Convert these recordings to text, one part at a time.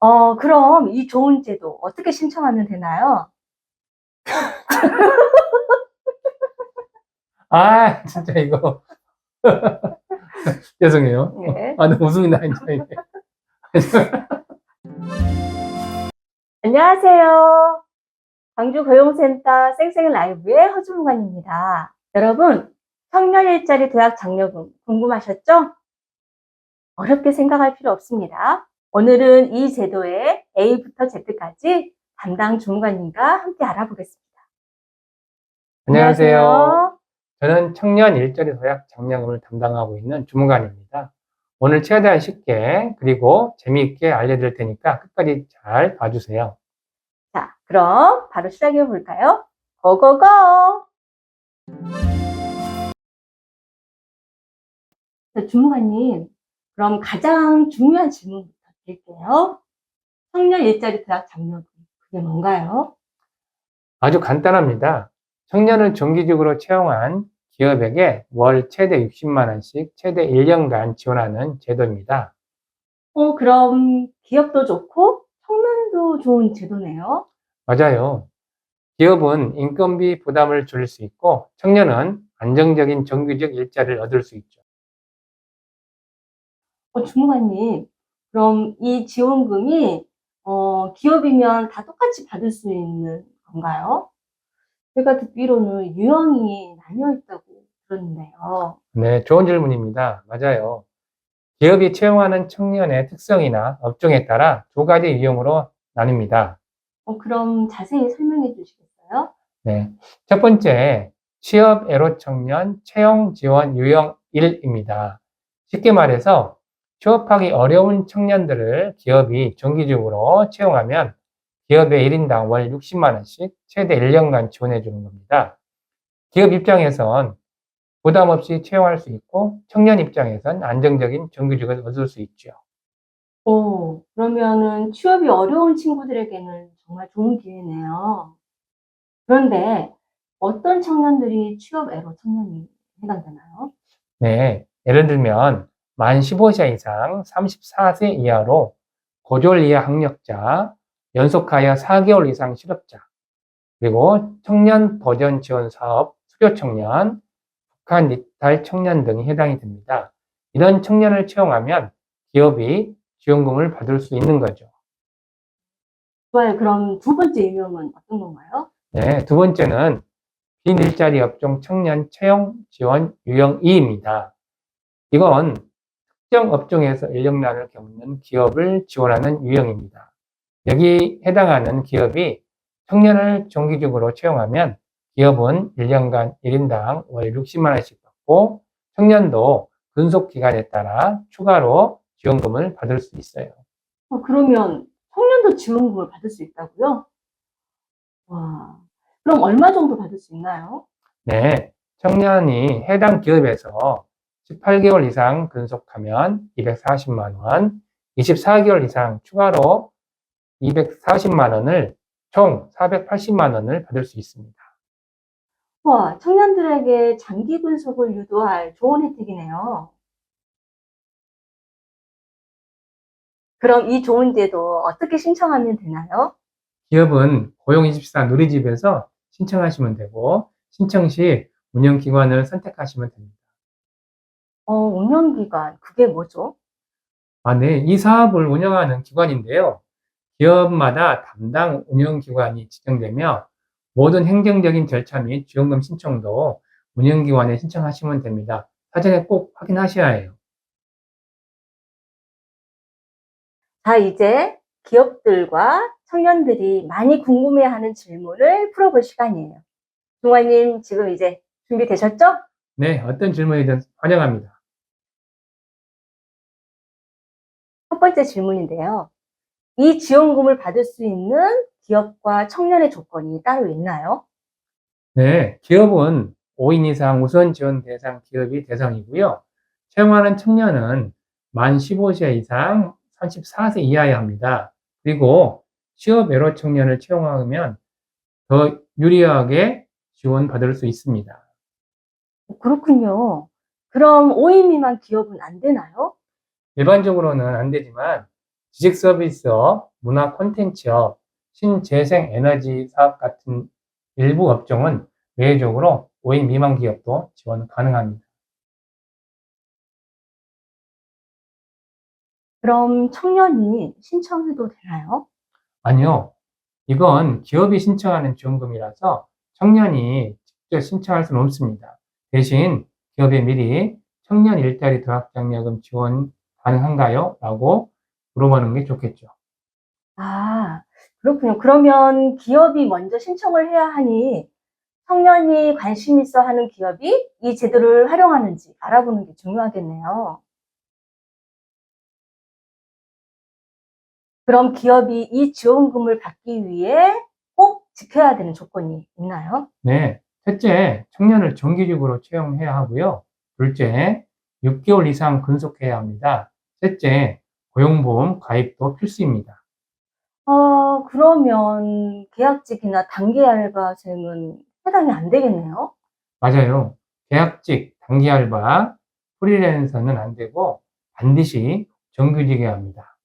그럼 이 좋은 제도 어떻게 신청하면 되나요? 아, 진짜 이거. 죄송해요. 네. 너무 웃음이 나네. 안녕하세요. 광주고용센터 쌩쌩라이브의 허주무관입니다. 여러분, 청년 일자리 대학 장려금 궁금하셨죠? 어렵게 생각할 필요 없습니다. 오늘은 이 제도의 A부터 Z까지 담당 주무관님과 함께 알아보겠습니다. 안녕하세요. 저는 청년 일자리 도약 장려금을 담당하고 있는 주무관입니다. 오늘 최대한 쉽게 그리고 재미있게 알려드릴 테니까 끝까지 잘 봐주세요. 자, 그럼 바로 시작해 볼까요? 고고고! 자, 주무관님, 그럼 가장 중요한 질문부터 드릴게요. 청년 일자리 대학 장려금, 그게 뭔가요? 아주 간단합니다. 청년을 정기적으로 채용한 기업에게 월 최대 60만 원씩 최대 1년간 지원하는 제도입니다. 그럼 기업도 좋고 청년도 좋은 제도네요. 맞아요. 기업은 인건비 부담을 줄일 수 있고 청년은 안정적인 정규직 일자리를 얻을 수 있죠. 주무관님, 그럼 이 지원금이 기업이면 다 똑같이 받을 수 있는 건가요? 제가 듣기로는 유형이 나뉘어 있다고 들었는데요. 네, 좋은 질문입니다. 맞아요. 기업이 채용하는 청년의 특성이나 업종에 따라 두 가지 유형으로 나뉩니다. 그럼 자세히 설명해 주시겠어요? 네. 첫 번째, 취업 애로 청년 채용 지원 유형 1입니다. 쉽게 말해서 취업하기 어려운 청년들을 기업이 정기적으로 채용하면 기업의 1인당 월 60만 원씩 최대 1년간 지원해 주는 겁니다. 기업 입장에선 부담 없이 채용할 수 있고 청년 입장에선 안정적인 정규직을 얻을 수 있죠. 그러면은 취업이 어려운 친구들에게는 정말 좋은 기회네요. 그런데 어떤 청년들이 취업 애로 청년이 해당되나요? 네, 예를 들면 만 15세 이상 34세 이하로 고졸 이하 학력자, 연속하여 4개월 이상 실업자, 그리고 청년 버전 지원 사업 수료 청년, 북한 이탈 청년 등이 해당이 됩니다. 이런 청년을 채용하면 기업이 지원금을 받을 수 있는 거죠. 좋아요. 그럼 두 번째 유형은 어떤 건가요? 네, 두 번째는 빈일자리 업종 청년 채용 지원 유형 2입니다. 이건 특정 업종에서 인력난을 겪는 기업을 지원하는 유형입니다. 여기 해당하는 기업이 청년을 정기적으로 채용하면 기업은 1년간 1인당 월 60만 원씩 받고 청년도 근속 기간에 따라 추가로 지원금을 받을 수 있어요. 그러면 청년도 지원금을 받을 수 있다고요? 와, 그럼 얼마 정도 받을 수 있나요? 네, 청년이 해당 기업에서 18개월 이상 근속하면 240만 원, 24개월 이상 추가로 240만 원을 총 480만 원을 받을 수 있습니다. 와, 청년들에게 장기 근속을 유도할 좋은 혜택이네요. 그럼 이 좋은 제도 어떻게 신청하면 되나요? 기업은 고용24 누리집에서 신청하시면 되고 신청 시 운영기관을 선택하시면 됩니다. 운영기간, 그게 뭐죠? 네, 이 사업을 운영하는 기관인데요. 기업마다 담당 운영기관이 지정되며 모든 행정적인 절차 및 지원금 신청도 운영기관에 신청하시면 됩니다. 사전에 꼭 확인하셔야 해요. 자, 이제 기업들과 청년들이 많이 궁금해하는 질문을 풀어볼 시간이에요. 종아님, 지금 이제 준비되셨죠? 네, 어떤 질문이든 환영합니다. 첫 번째 질문인데요. 이 지원금을 받을 수 있는 기업과 청년의 조건이 따로 있나요? 네, 기업은 5인 이상 우선 지원 대상 기업이 대상이고요. 채용하는 청년은 만 15세 이상 34세 이하여야 합니다. 그리고 취업 애로 청년을 채용하면 더 유리하게 지원받을 수 있습니다. 그렇군요. 그럼 5인 미만 기업은 안 되나요? 일반적으로는 안 되지만 지식서비스업, 문화 콘텐츠업, 신재생 에너지 사업 같은 일부 업종은 외적으로 5인 미만 기업도 지원 가능합니다. 그럼 청년이 신청해도 되나요? 아니요. 이건 기업이 신청하는 지원금이라서 청년이 직접 신청할 수는 없습니다. 대신 기업에 미리 청년 일자리 도약장려금 지원 가능한가요? 라고 물어보는 게 좋겠죠. 아, 그렇군요. 그러면 기업이 먼저 신청을 해야 하니 청년이 관심 있어 하는 기업이 이 제도를 활용하는지 알아보는 게 중요하겠네요. 그럼 기업이 이 지원금을 받기 위해 꼭 지켜야 되는 조건이 있나요? 네. 첫째, 청년을 정기적으로 채용해야 하고요. 둘째, 6개월 이상 근속해야 합니다. 셋째, 고용보험 가입도 필수입니다. 그러면 계약직이나 단기 알바생은 해당이 안 되겠네요. 맞아요. 계약직, 단기 알바, 프리랜서는 안 되고 반드시 정규직이어야 합니다.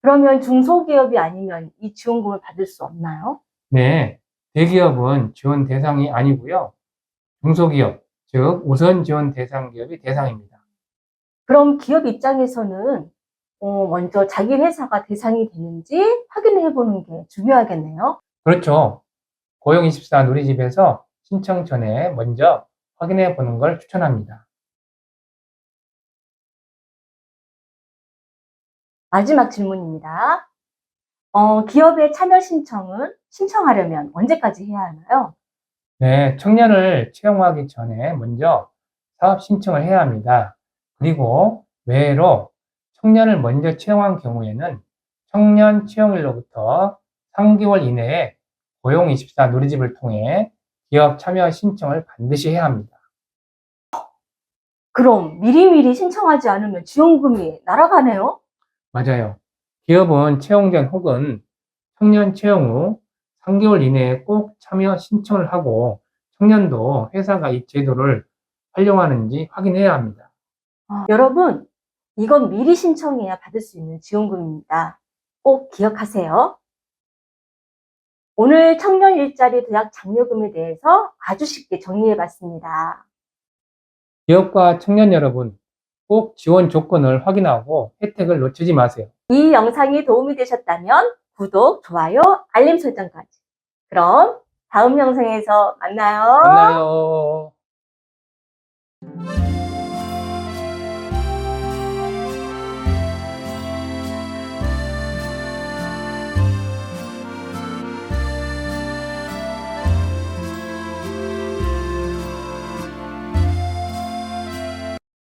그러면 중소기업이 아니면 이 지원금을 받을 수 없나요? 네. 대기업은 지원 대상이 아니고요. 중소기업, 즉 우선 지원 대상 기업이 대상입니다. 그럼 기업 입장에서는 먼저 자기 회사가 대상이 되는지 확인해 보는 게 중요하겠네요. 그렇죠. 고용24 누리집에서 신청 전에 먼저 확인해 보는 걸 추천합니다. 마지막 질문입니다. 기업의 참여 신청은 신청하려면 언제까지 해야 하나요? 네, 청년을 채용하기 전에 먼저 사업 신청을 해야 합니다. 그리고 외로 청년을 먼저 채용한 경우에는 청년 채용일로부터 3개월 이내에 고용24 누리집을 통해 기업 참여 신청을 반드시 해야 합니다. 그럼 미리미리 신청하지 않으면 지원금이 날아가네요? 맞아요. 기업은 채용 전 혹은 청년 채용 후 3개월 이내에 꼭 참여 신청을 하고 청년도 회사가 이 제도를 활용하는지 확인해야 합니다. 여러분, 이건 미리 신청해야 받을 수 있는 지원금입니다. 꼭 기억하세요. 오늘 청년 일자리 도약 장려금에 대해서 아주 쉽게 정리해 봤습니다. 기업과 청년 여러분, 꼭 지원 조건을 확인하고 혜택을 놓치지 마세요. 이 영상이 도움이 되셨다면 구독, 좋아요, 알림 설정까지. 그럼 다음 영상에서 만나요. 만나요.